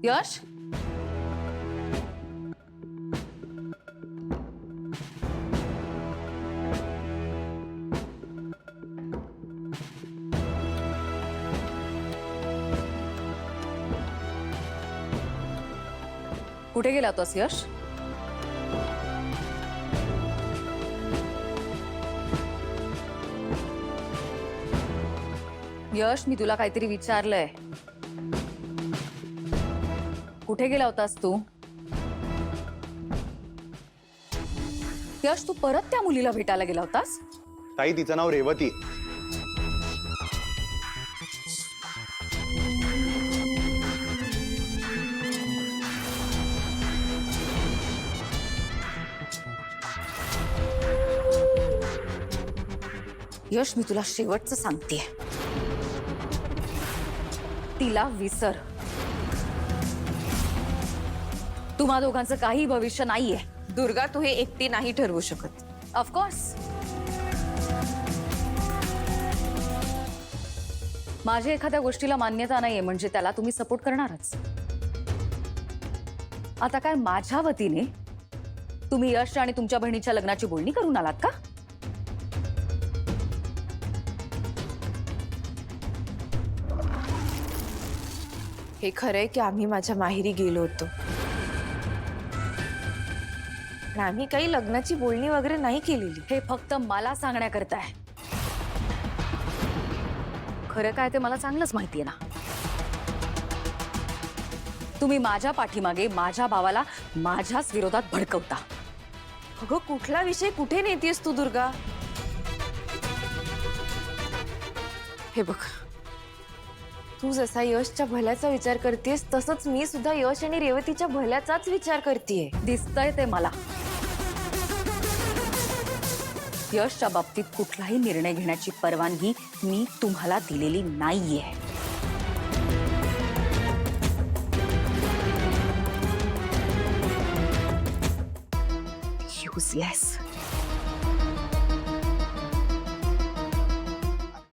यश, कुठे गेला होतास यश? यश, मी तुला काहीतरी विचारलंय. कुठे गेला होतास तू? यश, तू परत त्या मुलीला भेटायला गेला होतास? ताई, तिचं नाव रेवती. यश, मी तुला शेवटचं सांगतेय, तिला विसर. तुम्हा दोघांचं काही भविष्य नाहीये. दुर्गा, तू हे एकटी नाही ठरवू शकत. ऑफकोर्स माझ्या एखाद्या गोष्टीला मान्यता नाहीये म्हणजे त्याला तुम्ही सपोर्ट करणारच. आता काय माझ्या वतीने तुम्ही यश आणि तुमच्या बहिणीच्या लग्नाची बोलणी करून आलात का? हे खरंय की आम्ही माझ्या माहेरी गेलो होतो, पण आम्ही काही लग्नाची बोलणी वगैरे नाही केलेली. हे फक्त मला सांगण्याकरता आहे. खरं काय ते मला चांगलंच माहितीये ना. तुम्ही माझ्या पाठीमागे माझ्या भावाला माझ्याच विरोधात भडकवता. अगं, कुठला विषय कुठे नेतेस तू दुर्गा? हे बघ, तू जसा यशच्या भल्याचा विचार करतेस तसंच मी सुद्धा यश आणि रेवतीच्या भल्याचाच विचार करतेय. दिसतंय ते मला. यशच्या बाबतीत कुठलाही निर्णय घेण्याची परवानगी मी तुम्हाला दिलेली नाहीये. Useless.